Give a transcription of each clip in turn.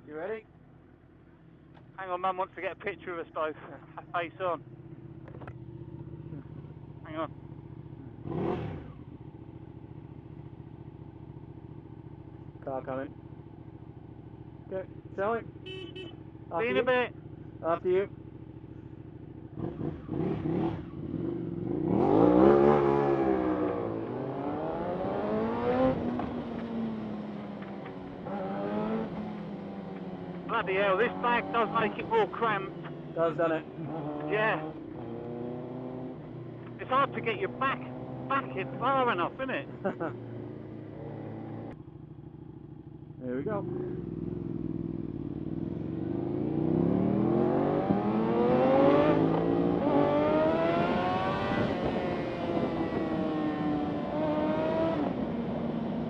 You ready? Hang on, Mum wants to get a picture of us both. Face on. Hang on. Car coming. Okay, show it. See you in a bit. After you. Bloody hell, this bag does make it more cramped. Does, doesn't it? Yeah. It's hard to get your back in far enough, isn't it? Here we go.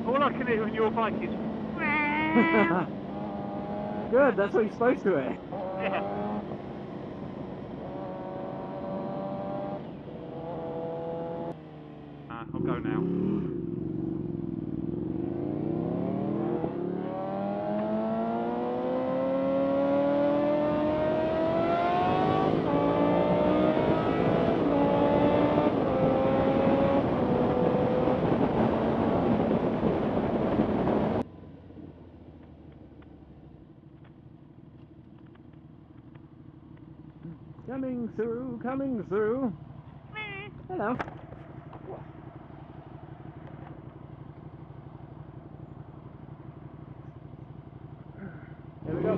All I can hear on your bike is... Good, that's what you're supposed to hear. Yeah. I'll go now. Coming through, coming through. Hello. Here we go.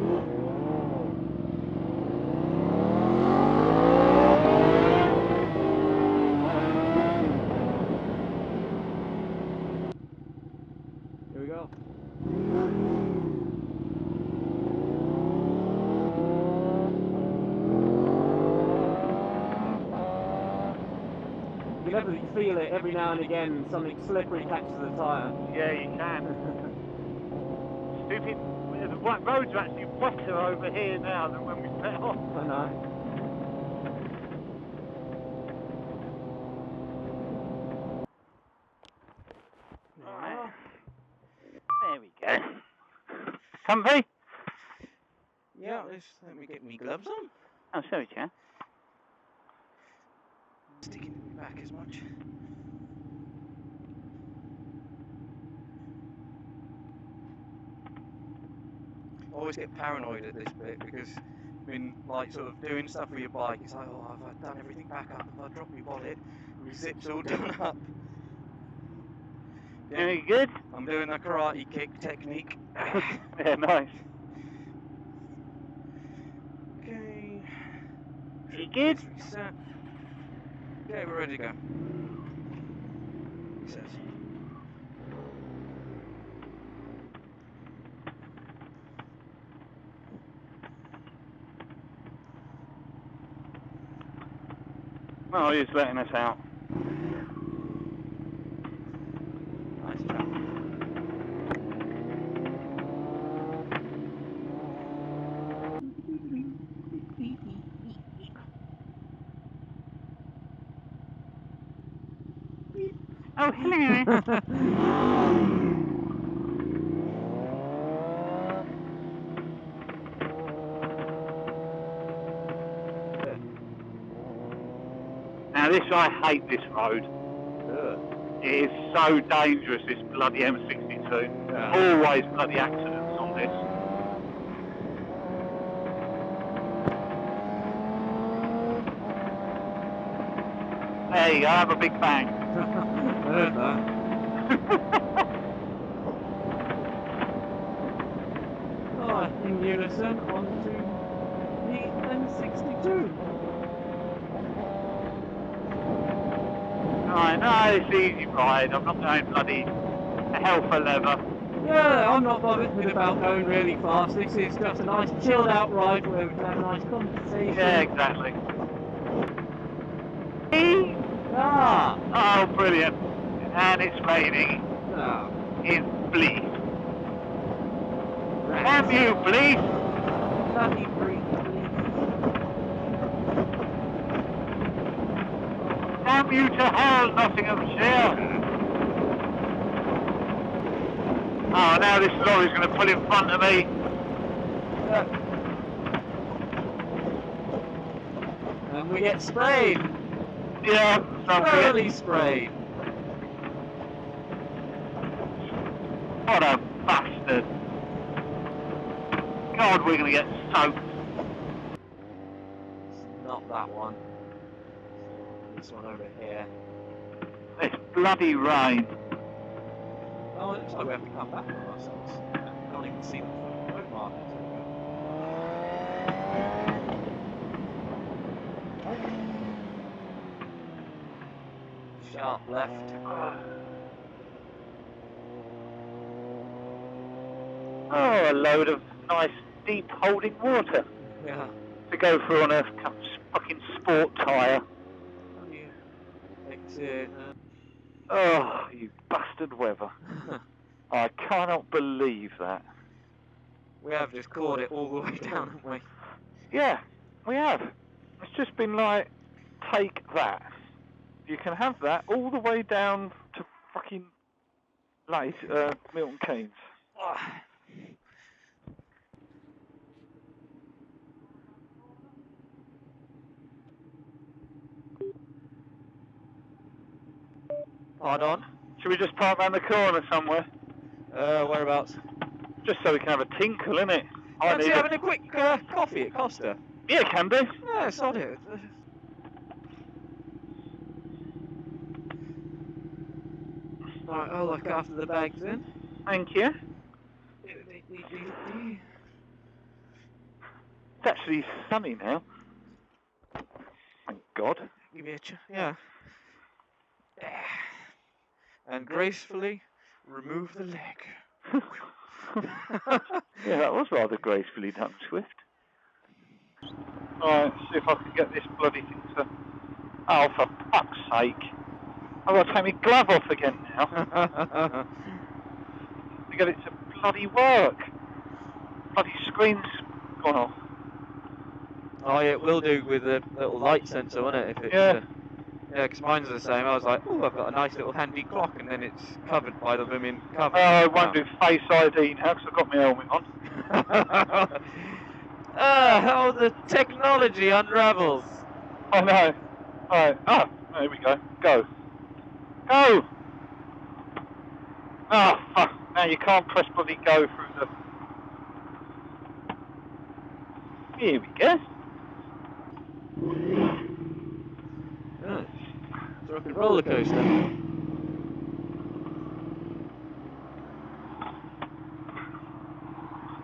Here we go. You can definitely feel it every now and again, something slippery catches the tyre. Yeah, you can. Stupid. The roads are actually wetter over here now than when we set off. I know. Right. There we go. Comfy? Yeah, let me get my gloves on. Oh, so we can. Sticking in my back as much. I always get paranoid at this bit because when like sort of doing stuff with your bike, it's like, oh, have I done everything back up? Have I dropped my wallet? My zip's all done up. Yeah, Very good? I'm doing a karate kick technique. Yeah, nice. Okay. You good? Reset. Okay, we're ready to go. He says. Oh, he's letting us out. Nice job. Oh, hello. Now this, I hate this road. Good. It is so dangerous, this bloody M62. Yeah. Always bloody accidents on this. There you go, have a big bang. Heard that. Oh, in unison onto the M62. I know, it's easy ride. I'm not going bloody hell for leather. Yeah, I'm not bothered about going really fast. This is just a nice chilled out ride where we can have a nice conversation. Yeah, exactly. Ah! Oh, brilliant. And it's raining. Ah. In bleed. Damn you, bleed! Bloody breathe, Damn you to hell, Nottinghamshire! Oh, now this lorry's going to pull in front of me. And we get sprayed. Yeah, Thoroughly sprayed. What a bastard. God, we're going to get soaked. It's not that one. This one over here. This bloody rain. Oh, it looks like we have to come back on ourselves. I can't even see the road markers. Sharp left. Oh, a load of nice deep holding water Yeah. to go through on a fucking sport tyre. Oh, yeah. Exit. Oh, you bastard weather. I cannot believe that. We have just caught it all the way down, haven't we? Yeah, we have. It's just been like, take that. You can have that all the way down to fucking Milton Keynes. Pardon? Should we just park round the corner somewhere? Whereabouts? Just so we can have a tinkle, innit? I Fancy need having a quick coffee at Costa? Yeah, can do. Yeah, sod it. Right, I'll look after the bags then. Thank you. It's actually sunny now. Thank God. Give me a yeah. And gracefully remove the leg. Yeah, that was rather gracefully done, Swift. Alright, see if I can get this bloody thing to... Oh, for fuck's sake. I've got to take my glove off again now. To get it to bloody work. Bloody screen's gone off. Oh yeah, it will do with the little light sensor, won't it? If it's, yeah. Yeah, because mine's the same. I was like, oh, I've got a nice little handy clock, and then it's covered by the blooming cover. I won't do Face ID now because I've got my helmet on. How the technology unravels. I know. Alright, there we go. Go. Go! Oh, fuck. Now you can't press bloody go through the... Here we go. Yeah. It's like a roller coaster. There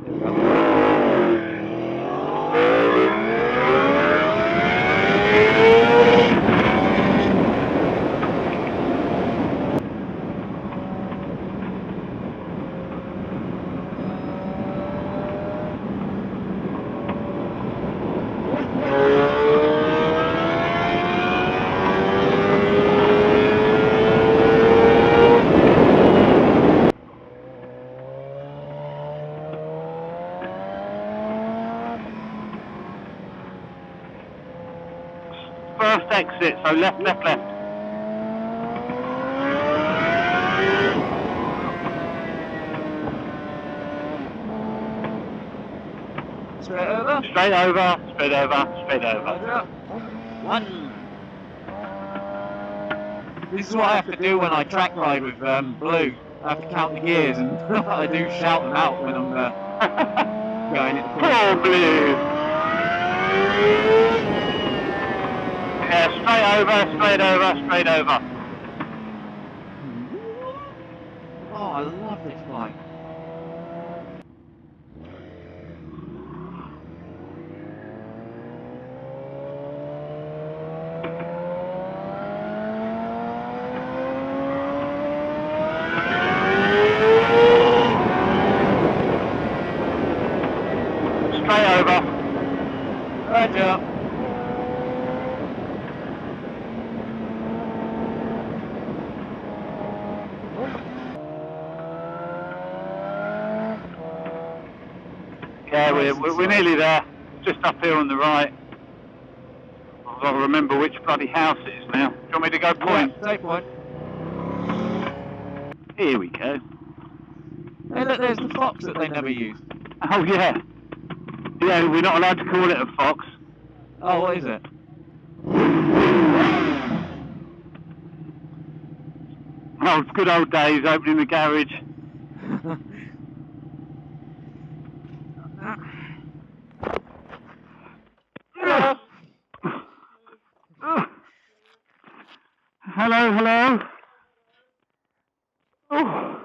we go. First exit, so left, left, left. Straight over? Straight over, straight over, straight over. One. This is what I have to do when I track ride with Blue. I have to count the gears, and I do shout them out when I'm going into Poor Blue! Yeah, straight over, straight over, straight over. Oh, I love this bike. Straight over. Roger. Yeah, we're nearly there. Just up here on the right. I've got to remember which bloody house it is now. Do you want me to go point? Yeah, take point. Here we go. Hey, look, there's the fox that they never use. Oh yeah. Yeah, we're not allowed to call it a fox. Oh, what is it? Oh, it's good old days opening the garage. Hello. Hello, hello. Oh.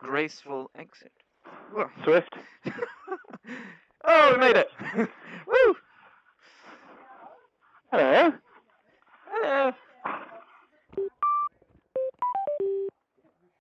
Graceful exit. Swift. Oh, we made it!